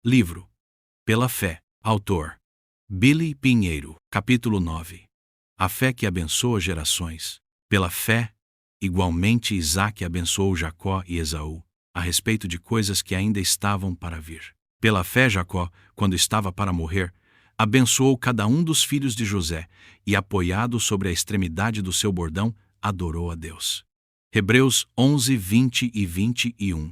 Livro Pela Fé. Autor Billy Pinheiro. Capítulo 9. A fé que abençoa gerações. Pela fé, igualmente Isaque abençoou Jacó e Esaú, a respeito de coisas que ainda estavam para vir. Pela fé, Jacó, quando estava para morrer, abençoou cada um dos filhos de José e, apoiado sobre a extremidade do seu bordão, adorou a Deus. Hebreus 11, 20 e 21.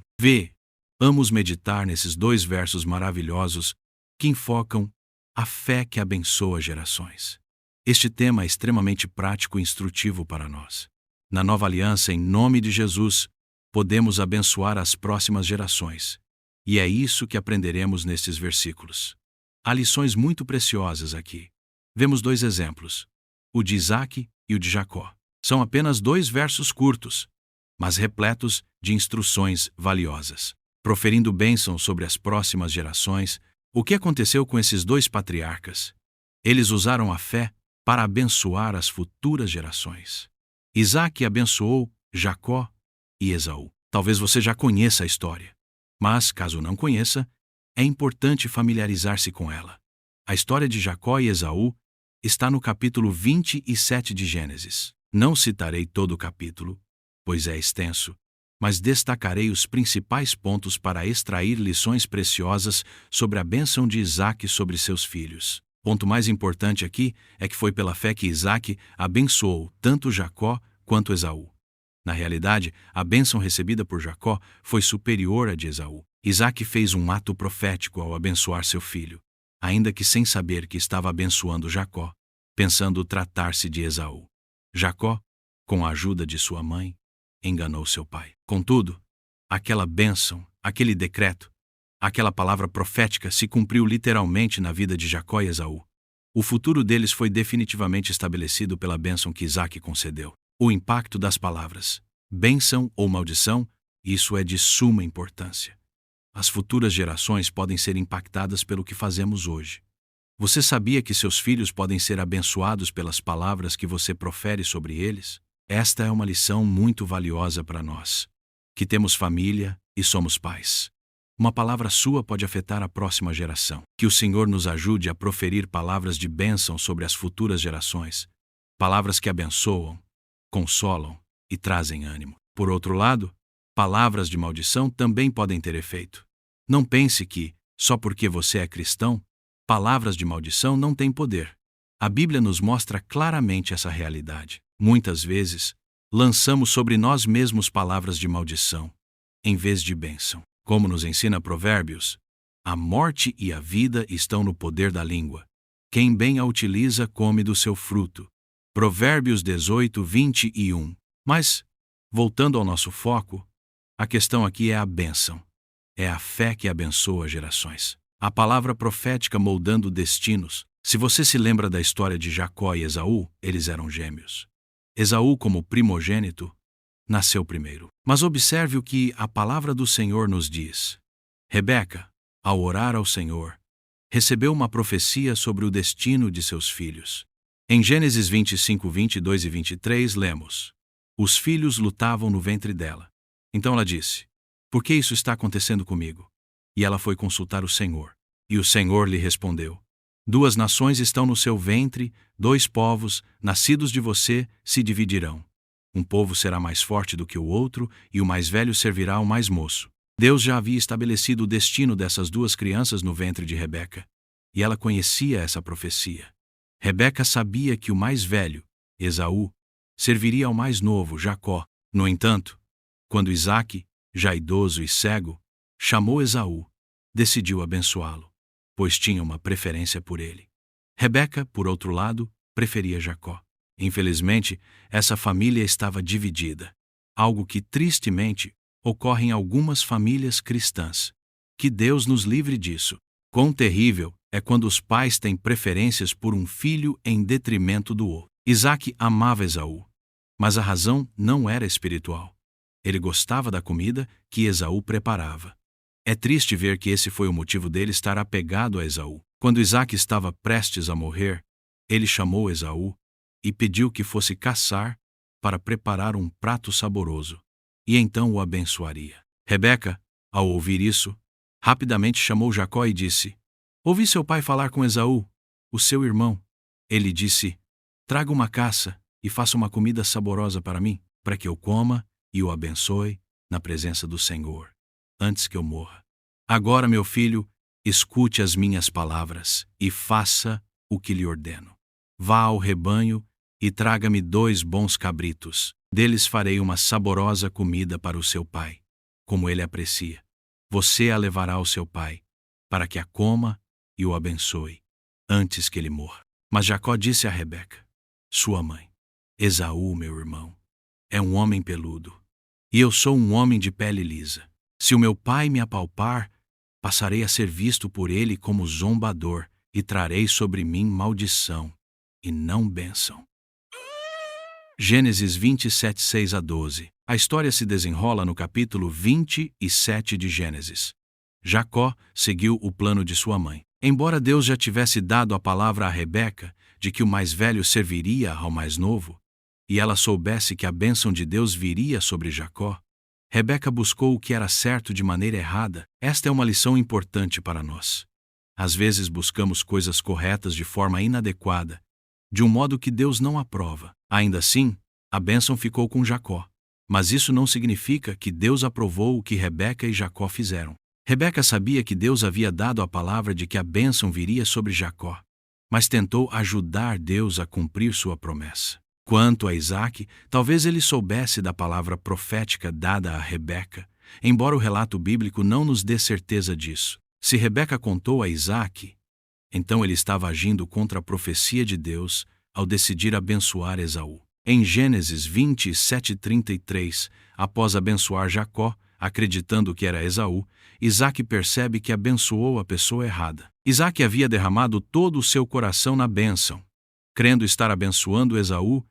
Vamos meditar nesses dois versos maravilhosos que enfocam a fé que abençoa gerações. Este tema é extremamente prático e instrutivo para nós. Na nova aliança, em nome de Jesus, podemos abençoar as próximas gerações. E é isso que aprenderemos nestes versículos. Há lições muito preciosas aqui. Vemos dois exemplos, o de Isaque e o de Jacó. São apenas dois versos curtos, mas repletos de instruções valiosas, proferindo bênção sobre as próximas gerações. O que aconteceu com esses dois patriarcas? Eles usaram a fé para abençoar as futuras gerações. Isaque abençoou Jacó e Esaú. Talvez você já conheça a história, mas, caso não conheça, é importante familiarizar-se com ela. A história de Jacó e Esaú está no capítulo 27 de Gênesis. Não citarei todo o capítulo, pois é extenso, mas destacarei os principais pontos para extrair lições preciosas sobre a bênção de Isaque sobre seus filhos. O ponto mais importante aqui é que foi pela fé que Isaque abençoou tanto Jacó quanto Esaú. Na realidade, a bênção recebida por Jacó foi superior à de Esaú. Isaque fez um ato profético ao abençoar seu filho, ainda que sem saber que estava abençoando Jacó, pensando tratar-se de Esaú. Jacó, com a ajuda de sua mãe, enganou seu pai. Contudo, aquela bênção, aquele decreto, aquela palavra profética se cumpriu literalmente na vida de Jacó e Esaú. O futuro deles foi definitivamente estabelecido pela bênção que Isaque concedeu. O impacto das palavras, bênção ou maldição, isso é de suma importância. As futuras gerações podem ser impactadas pelo que fazemos hoje. Você sabia que seus filhos podem ser abençoados pelas palavras que você profere sobre eles? Esta é uma lição muito valiosa para nós, que temos família e somos pais. Uma palavra sua pode afetar a próxima geração. Que o Senhor nos ajude a proferir palavras de bênção sobre as futuras gerações, palavras que abençoam, consolam e trazem ânimo. Por outro lado, palavras de maldição também podem ter efeito. Não pense que, só porque você é cristão, palavras de maldição não têm poder. A Bíblia nos mostra claramente essa realidade. Muitas vezes, lançamos sobre nós mesmos palavras de maldição, em vez de bênção. Como nos ensina Provérbios, a morte e a vida estão no poder da língua. Quem bem a utiliza come do seu fruto. Provérbios 18, 21. Mas, voltando ao nosso foco, a questão aqui é a bênção. É a fé que abençoa gerações. A palavra profética moldando destinos. Se você se lembra da história de Jacó e Esaú, eles eram gêmeos. Esaú, como primogênito, nasceu primeiro. Mas observe o que a palavra do Senhor nos diz. Rebeca, ao orar ao Senhor, recebeu uma profecia sobre o destino de seus filhos. Em Gênesis 25, 22 e 23, lemos: os filhos lutavam no ventre dela. Então ela disse: por que isso está acontecendo comigo? E ela foi consultar o Senhor. E o Senhor lhe respondeu: 2 nações estão no seu ventre, 2 povos, nascidos de você, se dividirão. Um povo será mais forte do que o outro, e o mais velho servirá ao mais moço. Deus já havia estabelecido o destino dessas 2 crianças no ventre de Rebeca, e ela conhecia essa profecia. Rebeca sabia que o mais velho, Esaú, serviria ao mais novo, Jacó. No entanto, quando Isaque, já idoso e cego, chamou Esaú, decidiu abençoá-lo, pois tinha uma preferência por ele. Rebeca, por outro lado, preferia Jacó. Infelizmente, essa família estava dividida, algo que tristemente ocorre em algumas famílias cristãs. Que Deus nos livre disso. Quão terrível é quando os pais têm preferências por um filho em detrimento do outro. Isaque amava Esaú, mas a razão não era espiritual. Ele gostava da comida que Esaú preparava. É triste ver que esse foi o motivo dele estar apegado a Esaú. Quando Isaque estava prestes a morrer, ele chamou Esaú e pediu que fosse caçar para preparar um prato saboroso, e então o abençoaria. Rebeca, ao ouvir isso, Rapidamente chamou Jacó e disse: Ouvi seu pai falar com Esaú, o seu irmão. Ele disse: Traga uma caça e faça uma comida saborosa para mim, para que eu coma e o abençoe na presença do Senhor, antes que eu morra. Agora, meu filho, escute as minhas palavras e faça o que lhe ordeno. Vá ao rebanho e traga-me 2 bons cabritos. Deles farei uma saborosa comida para o seu pai, como ele aprecia. Você a levará ao seu pai, para que a coma e o abençoe, antes que ele morra. Mas Jacó disse a Rebeca, sua mãe: Esaú, meu irmão, é um homem peludo, e eu sou um homem de pele lisa. Se o meu pai me apalpar, passarei a ser visto por ele como zombador, e trarei sobre mim maldição, e não bênção. Gênesis 27, 6-12. A história se desenrola no capítulo 27 de Gênesis. Jacó seguiu o plano de sua mãe. Embora Deus já tivesse dado a palavra a Rebeca de que o mais velho serviria ao mais novo, e ela soubesse que a bênção de Deus viria sobre Jacó, Rebeca buscou o que era certo de maneira errada. Esta é uma lição importante para nós. Às vezes buscamos coisas corretas de forma inadequada, de um modo que Deus não aprova. Ainda assim, a bênção ficou com Jacó. Mas isso não significa que Deus aprovou o que Rebeca e Jacó fizeram. Rebeca sabia que Deus havia dado a palavra de que a bênção viria sobre Jacó, mas tentou ajudar Deus a cumprir sua promessa. Quanto a Isaque, talvez ele soubesse da palavra profética dada a Rebeca, embora o relato bíblico não nos dê certeza disso. Se Rebeca contou a Isaque, então ele estava agindo contra a profecia de Deus ao decidir abençoar Esaú. Em Gênesis 27:33, após abençoar Jacó, acreditando que era Esaú, Isaque percebe que abençoou a pessoa errada. Isaque havia derramado todo o seu coração na bênção, crendo estar abençoando Esaú,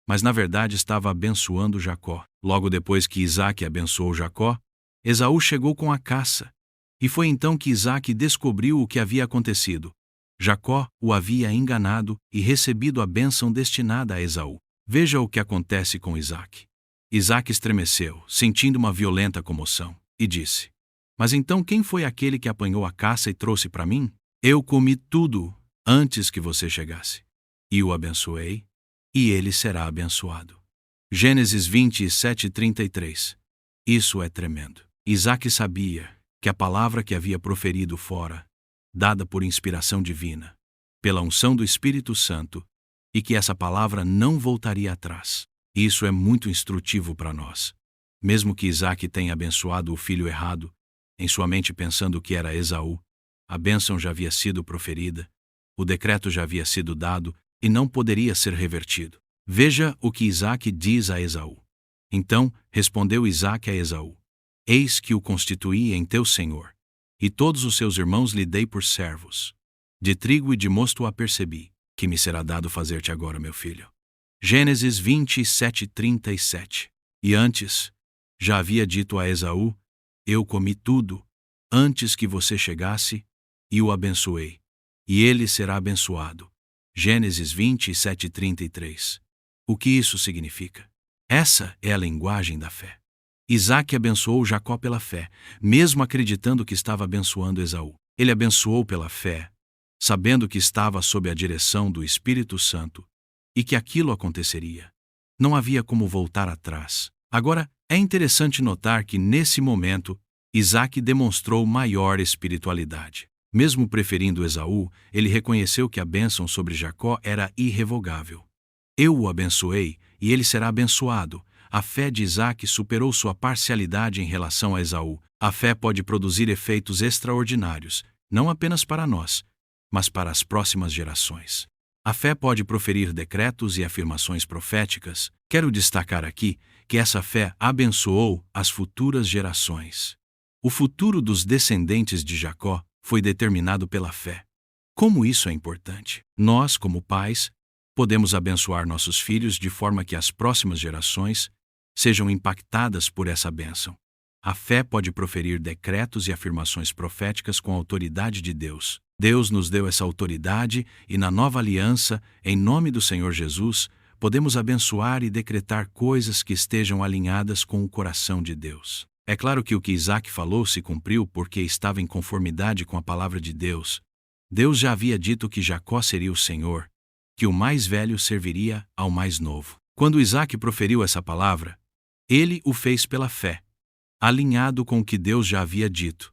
mas na verdade estava abençoando Jacó. Logo depois que Isaque abençoou Jacó, Esaú chegou com a caça, e foi então que Isaque descobriu o que havia acontecido. Jacó o havia enganado e recebido a bênção destinada a Esaú. Veja o que acontece com Isaque. Isaque estremeceu, sentindo uma violenta comoção, e disse: Mas então quem foi aquele que apanhou a caça e trouxe para mim? Eu comi tudo antes que você chegasse, e o abençoei, e ele será abençoado. Gênesis 27:33. Isso é tremendo. Isaque sabia que a palavra que havia proferido fora, dada por inspiração divina, pela unção do Espírito Santo, e que essa palavra não voltaria atrás. Isso é muito instrutivo para nós. Mesmo que Isaque tenha abençoado o filho errado, em sua mente pensando que era Esaú, a bênção já havia sido proferida, o decreto já havia sido dado e não poderia ser revertido. Veja o que Isaque diz a Esaú. Então respondeu Isaque a Esaú: Eis que o constituí em teu senhor, e todos os seus irmãos lhe dei por servos. De trigo e de mosto o apercebi, que me será dado fazer-te agora, meu filho. Gênesis 27:37. E antes, já havia dito a Esaú: Eu comi tudo, antes que você chegasse, e o abençoei, e ele será abençoado. Gênesis 27:33. O que isso significa? Essa é a linguagem da fé. Isaque abençoou Jacó pela fé, mesmo acreditando que estava abençoando Esaú. Ele abençoou pela fé, sabendo que estava sob a direção do Espírito Santo e que aquilo aconteceria. Não havia como voltar atrás. Agora, é interessante notar que, nesse momento, Isaque demonstrou maior espiritualidade. Mesmo preferindo Esaú, ele reconheceu que a bênção sobre Jacó era irrevogável. Eu o abençoei, e ele será abençoado. A fé de Isaque superou sua parcialidade em relação a Esaú. A fé pode produzir efeitos extraordinários, não apenas para nós, mas para as próximas gerações. A fé pode proferir decretos e afirmações proféticas. Quero destacar aqui que essa fé abençoou as futuras gerações. O futuro dos descendentes de Jacó foi determinado pela fé. Como isso é importante? Nós, como pais, podemos abençoar nossos filhos de forma que as próximas gerações sejam impactadas por essa bênção. A fé pode proferir decretos e afirmações proféticas com a autoridade de Deus. Deus nos deu essa autoridade e, na nova aliança, em nome do Senhor Jesus, podemos abençoar e decretar coisas que estejam alinhadas com o coração de Deus. É claro que o que Isaac falou se cumpriu porque estava em conformidade com a palavra de Deus. Deus já havia dito que Jacó seria o Senhor, que o mais velho serviria ao mais novo. Quando Isaac proferiu essa palavra, ele o fez pela fé, alinhado com o que Deus já havia dito,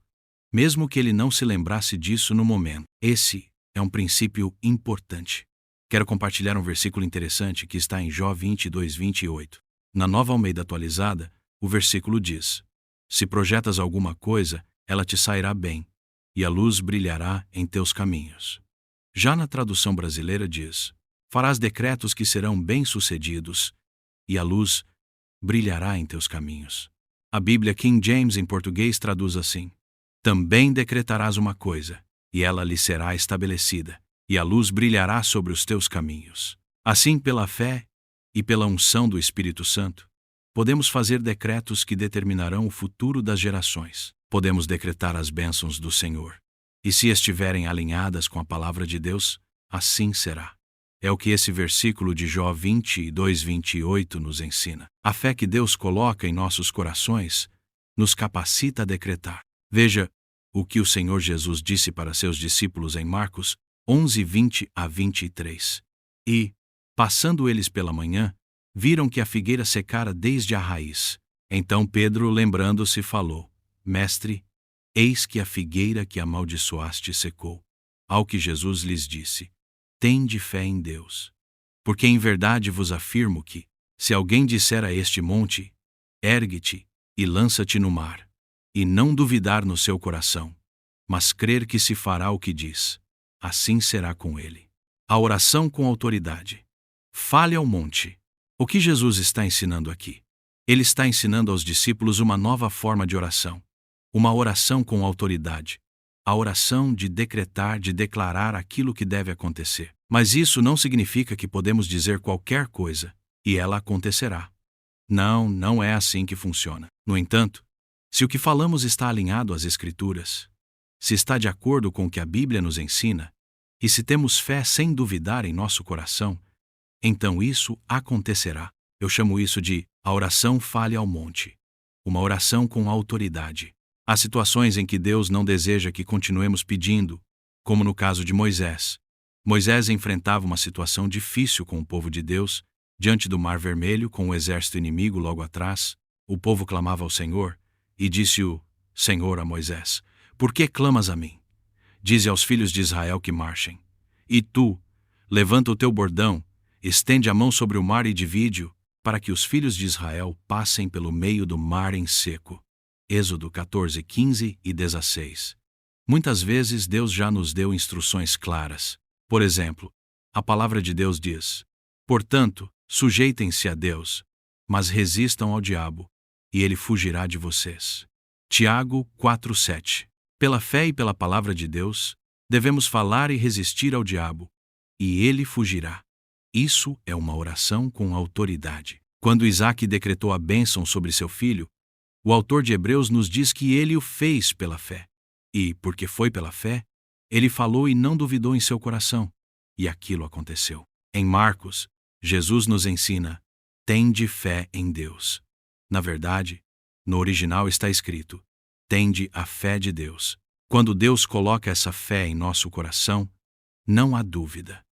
mesmo que ele não se lembrasse disso no momento. Esse é um princípio importante. Quero compartilhar um versículo interessante que está em Jó 22:28. Na Nova Almeida Atualizada, o versículo diz: Se projetas alguma coisa, ela te sairá bem, e a luz brilhará em teus caminhos. Já na tradução brasileira diz: Farás decretos que serão bem-sucedidos, e a luz brilhará em teus caminhos. A Bíblia King James em português traduz assim: Também decretarás uma coisa, e ela lhe será estabelecida, e a luz brilhará sobre os teus caminhos. Assim, pela fé e pela unção do Espírito Santo, podemos fazer decretos que determinarão o futuro das gerações. Podemos decretar as bênçãos do Senhor. E se estiverem alinhadas com a palavra de Deus, assim será. É o que esse versículo de Jó 22:28 nos ensina. A fé que Deus coloca em nossos corações nos capacita a decretar. Veja o que o Senhor Jesus disse para seus discípulos em Marcos 11:20-23. E, passando eles pela manhã, viram que a figueira secara desde a raiz. Então Pedro, lembrando-se, falou: Mestre, eis que a figueira que amaldiçoaste secou. Ao que Jesus lhes disse: Tende fé em Deus. Porque em verdade vos afirmo que, se alguém disser a este monte: Ergue-te e lança-te no mar, e não duvidar no seu coração, mas crer que se fará o que diz, assim será com ele. A oração com autoridade. Fale ao monte. O que Jesus está ensinando aqui? Ele está ensinando aos discípulos uma nova forma de oração. Uma oração com autoridade. A oração de decretar, de declarar aquilo que deve acontecer. Mas isso não significa que podemos dizer qualquer coisa e ela acontecerá. Não, não é assim que funciona. No entanto, se o que falamos está alinhado às Escrituras, se está de acordo com o que a Bíblia nos ensina, e se temos fé sem duvidar em nosso coração, então isso acontecerá. Eu chamo isso de a oração fale ao monte. Uma oração com autoridade. Há situações em que Deus não deseja que continuemos pedindo, como no caso de Moisés. Moisés enfrentava uma situação difícil com o povo de Deus, diante do Mar Vermelho, com o exército inimigo logo atrás. O povo clamava ao Senhor, e disse o Senhor a Moisés: Por que clamas a mim? Dize aos filhos de Israel que marchem. E tu, levanta o teu bordão, estende a mão sobre o mar e divide-o, para que os filhos de Israel passem pelo meio do mar em seco. Êxodo 14:15-16. Muitas vezes Deus já nos deu instruções claras. Por exemplo, a palavra de Deus diz: Portanto, sujeitem-se a Deus, mas resistam ao diabo, e ele fugirá de vocês. Tiago 4:7. Pela fé e pela palavra de Deus, devemos falar e resistir ao diabo, e ele fugirá. Isso é uma oração com autoridade. Quando Isaac decretou a bênção sobre seu filho, o autor de Hebreus nos diz que ele o fez pela fé. E, porque foi pela fé, ele falou e não duvidou em seu coração. E aquilo aconteceu. Em Marcos, Jesus nos ensina: tende fé em Deus. Na verdade, no original está escrito: tende a fé de Deus. Quando Deus coloca essa fé em nosso coração, não há dúvida.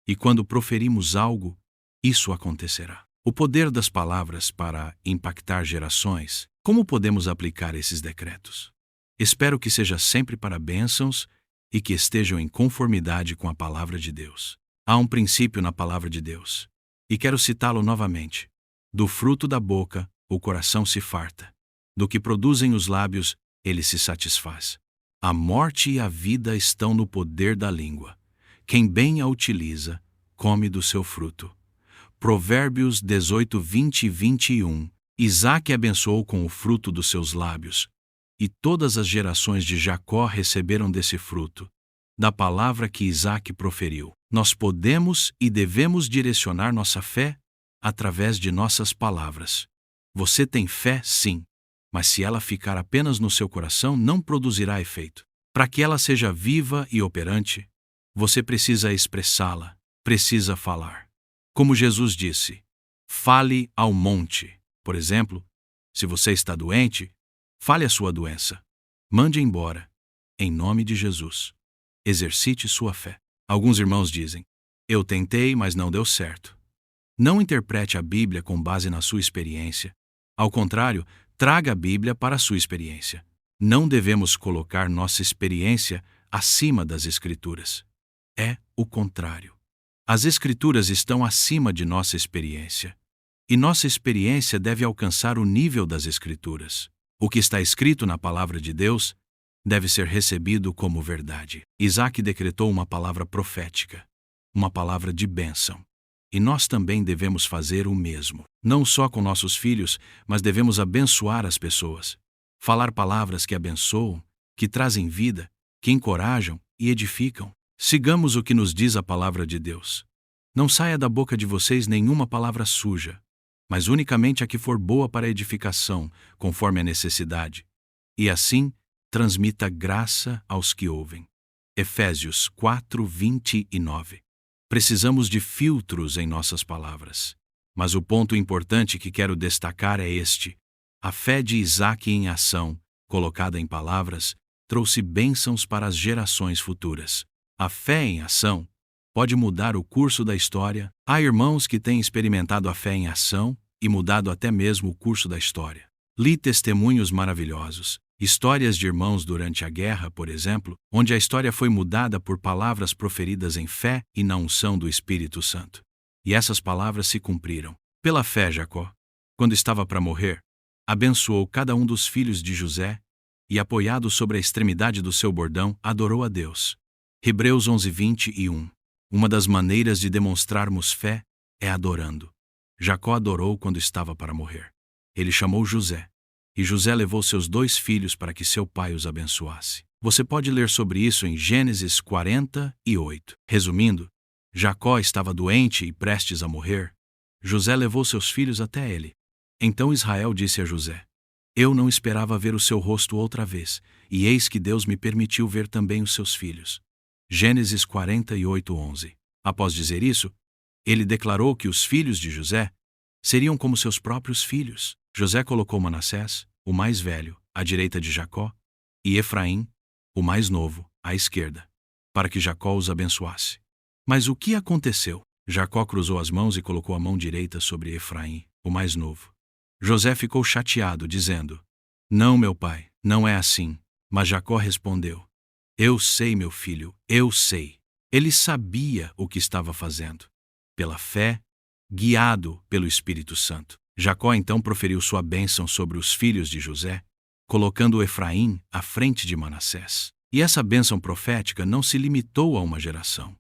E quando proferimos algo, isso acontecerá. O poder das palavras para impactar gerações. Como podemos aplicar esses decretos? Espero que seja sempre para bênçãos e que estejam em conformidade com a palavra de Deus. Há um princípio na palavra de Deus, e quero citá-lo novamente. Do fruto da boca, o coração se farta. Do que produzem os lábios, ele se satisfaz. A morte e a vida estão no poder da língua. Quem bem a utiliza, come do seu fruto. Provérbios 18:20-21. Isaque abençoou com o fruto dos seus lábios, e todas as gerações de Jacó receberam desse fruto, da palavra que Isaque proferiu. Nós podemos e devemos direcionar nossa fé através de nossas palavras. Você tem fé, sim, mas se ela ficar apenas no seu coração, não produzirá efeito. Para que ela seja viva e operante, você precisa expressá-la, precisa falar. Como Jesus disse, fale ao monte. Por exemplo, se você está doente, Fale a sua doença. Mande embora. Em nome de Jesus. Exercite sua fé. Alguns irmãos dizem: eu tentei, mas não deu certo. Não interprete a Bíblia com base na sua experiência. Ao contrário, traga a Bíblia para a sua experiência. Não devemos colocar nossa experiência acima das Escrituras. É o contrário. As Escrituras estão acima de nossa experiência. E nossa experiência deve alcançar o nível das Escrituras. O que está escrito na palavra de Deus deve ser recebido como verdade. Isaac decretou uma palavra profética, uma palavra de bênção. E nós também devemos fazer o mesmo. Não só com nossos filhos, mas devemos abençoar as pessoas. Falar palavras que abençoam, que trazem vida, que encorajam e edificam. Sigamos o que nos diz a palavra de Deus. Não saia da boca de vocês nenhuma palavra suja, mas unicamente a que for boa para a edificação, conforme a necessidade. E assim, transmita graça aos que ouvem. Efésios 4:29. Precisamos de filtros em nossas palavras. Mas o ponto importante que quero destacar é este: a fé de Isaac em ação, colocada em palavras, trouxe bênçãos para as gerações futuras. A fé em ação pode mudar o curso da história. Há irmãos que têm experimentado a fé em ação e mudado até mesmo o curso da história. Li testemunhos maravilhosos, histórias de irmãos durante a guerra, por exemplo, onde a história foi mudada por palavras proferidas em fé e na unção do Espírito Santo. E essas palavras se cumpriram. Pela fé, Jacó, quando estava para morrer, abençoou cada um dos filhos de José e, apoiado sobre a extremidade do seu bordão, adorou a Deus. Hebreus 11:21. Uma das maneiras de demonstrarmos fé é adorando. Jacó adorou quando estava para morrer. Ele chamou José, e José levou seus 2 filhos para que seu pai os abençoasse. Você pode ler sobre isso em Gênesis 48. Resumindo, Jacó estava doente e prestes a morrer. José levou seus filhos até ele. Então Israel disse a José: eu não esperava ver o seu rosto outra vez, e eis que Deus me permitiu ver também os seus filhos. Gênesis 48:11. Após dizer isso, ele declarou que os filhos de José seriam como seus próprios filhos. José colocou Manassés, o mais velho, à direita de Jacó, e Efraim, o mais novo, à esquerda, para que Jacó os abençoasse. Mas o que aconteceu? Jacó cruzou as mãos e colocou a mão direita sobre Efraim, o mais novo. José ficou chateado, dizendo: não, meu pai, não é assim. Mas Jacó respondeu: eu sei, meu filho, eu sei. Ele sabia o que estava fazendo. Pela fé, guiado pelo Espírito Santo. Jacó então proferiu sua bênção sobre os filhos de José, colocando Efraim à frente de Manassés. E essa bênção profética não se limitou a uma geração,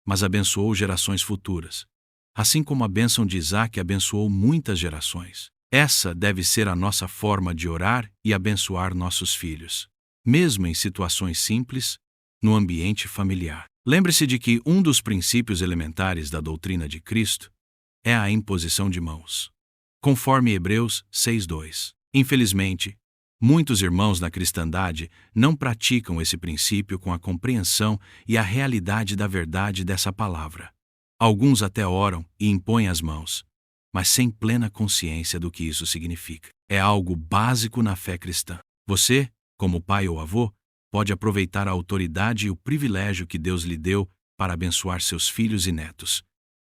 mas abençoou gerações futuras, assim como a bênção de Isaac abençoou muitas gerações. Essa deve ser a nossa forma de orar e abençoar nossos filhos, mesmo em situações simples, no ambiente familiar. Lembre-se de que um dos princípios elementares da doutrina de Cristo é a imposição de mãos, conforme Hebreus 6:2. Infelizmente, muitos irmãos na cristandade não praticam esse princípio com a compreensão e a realidade da verdade dessa palavra. Alguns até oram e impõem as mãos, mas sem plena consciência do que isso significa. É algo básico na fé cristã. Você, como pai ou avô, pode aproveitar a autoridade e o privilégio que Deus lhe deu para abençoar seus filhos e netos.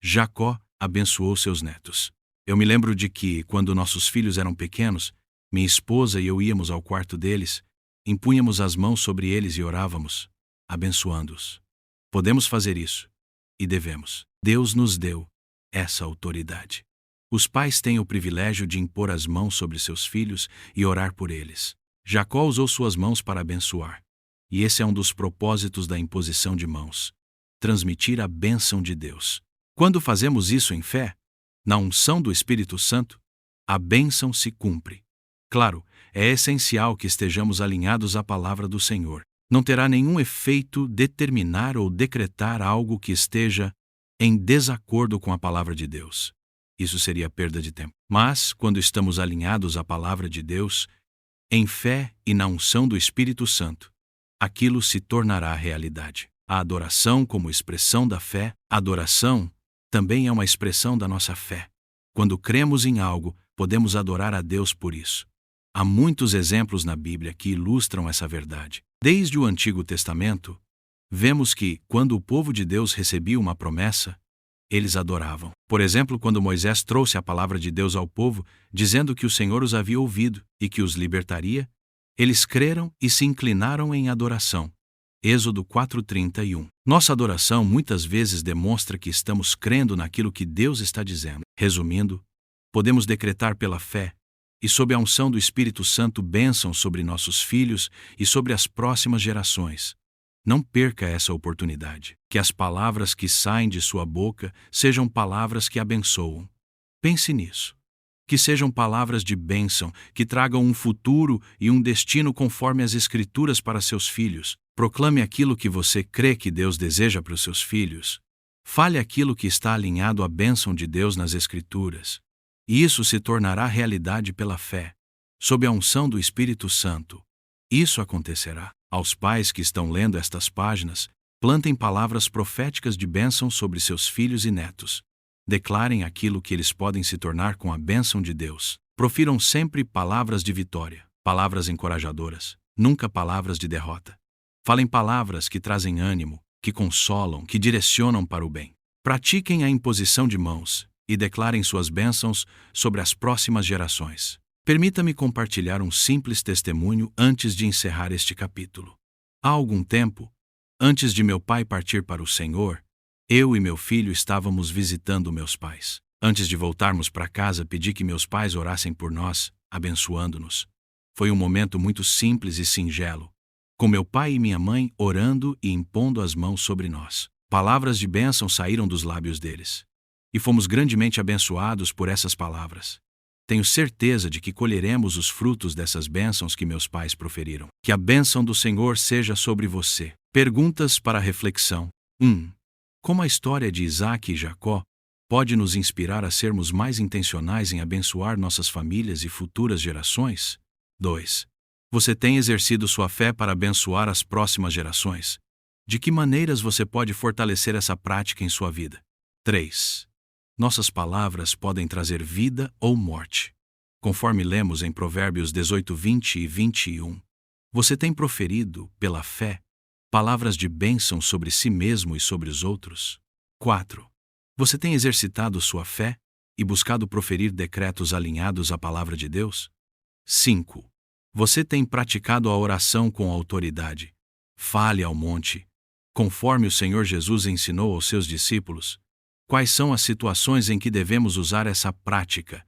Jacó abençoou seus netos. Eu me lembro de que, quando nossos filhos eram pequenos, minha esposa e eu íamos ao quarto deles, impunhamos as mãos sobre eles e orávamos, abençoando-os. Podemos fazer isso, e devemos. Deus nos deu essa autoridade. Os pais têm o privilégio de impor as mãos sobre seus filhos e orar por eles. Jacó usou suas mãos para abençoar. E esse é um dos propósitos da imposição de mãos: transmitir a bênção de Deus. Quando fazemos isso em fé, na unção do Espírito Santo, a bênção se cumpre. Claro, é essencial que estejamos alinhados à palavra do Senhor. Não terá nenhum efeito determinar ou decretar algo que esteja em desacordo com a palavra de Deus. Isso seria perda de tempo. Mas, quando estamos alinhados à palavra de Deus, em fé e na unção do Espírito Santo, aquilo se tornará realidade. A adoração como expressão da fé, a adoração também é uma expressão da nossa fé. Quando cremos em algo, podemos adorar a Deus por isso. Há muitos exemplos na Bíblia que ilustram essa verdade. Desde o Antigo Testamento, vemos que, quando o povo de Deus recebia uma promessa, eles adoravam. Por exemplo, quando Moisés trouxe a palavra de Deus ao povo, dizendo que o Senhor os havia ouvido e que os libertaria, eles creram e se inclinaram em adoração. Êxodo 4:31. Nossa adoração muitas vezes demonstra que estamos crendo naquilo que Deus está dizendo. Resumindo, podemos decretar pela fé e sob a unção do Espírito Santo bênçãos sobre nossos filhos e sobre as próximas gerações. Não perca essa oportunidade. Que as palavras que saem de sua boca sejam palavras que abençoam. Pense nisso. Que sejam palavras de bênção, que tragam um futuro e um destino conforme as Escrituras para seus filhos. Proclame aquilo que você crê que Deus deseja para os seus filhos. Fale aquilo que está alinhado à bênção de Deus nas Escrituras. E isso se tornará realidade pela fé, sob a unção do Espírito Santo. Isso acontecerá. Aos pais que estão lendo estas páginas, plantem palavras proféticas de bênção sobre seus filhos e netos. Declarem aquilo que eles podem se tornar com a bênção de Deus. Profiram sempre palavras de vitória, palavras encorajadoras, nunca palavras de derrota. Falem palavras que trazem ânimo, que consolam, que direcionam para o bem. Pratiquem a imposição de mãos e declarem suas bênçãos sobre as próximas gerações. Permita-me compartilhar um simples testemunho antes de encerrar este capítulo. Há algum tempo, antes de meu pai partir para o Senhor, eu e meu filho estávamos visitando meus pais. Antes de voltarmos para casa, pedi que meus pais orassem por nós, abençoando-nos. Foi um momento muito simples e singelo, com meu pai e minha mãe orando e impondo as mãos sobre nós. Palavras de bênção saíram dos lábios deles. E fomos grandemente abençoados por essas palavras. Tenho certeza de que colheremos os frutos dessas bênçãos que meus pais proferiram. Que a bênção do Senhor seja sobre você. Perguntas para reflexão. 1. Como a história de Isaque e Jacó pode nos inspirar a sermos mais intencionais em abençoar nossas famílias e futuras gerações? 2. Você tem exercido sua fé para abençoar as próximas gerações? De que maneiras você pode fortalecer essa prática em sua vida? 3. Nossas palavras podem trazer vida ou morte. Conforme lemos em Provérbios 18:20 e 21, você tem proferido, pela fé, palavras de bênção sobre si mesmo e sobre os outros? 4. Você tem exercitado sua fé e buscado proferir decretos alinhados à palavra de Deus? 5. Você tem praticado a oração com autoridade. Fale ao monte, conforme o Senhor Jesus ensinou aos seus discípulos. Quais são as situações em que devemos usar essa prática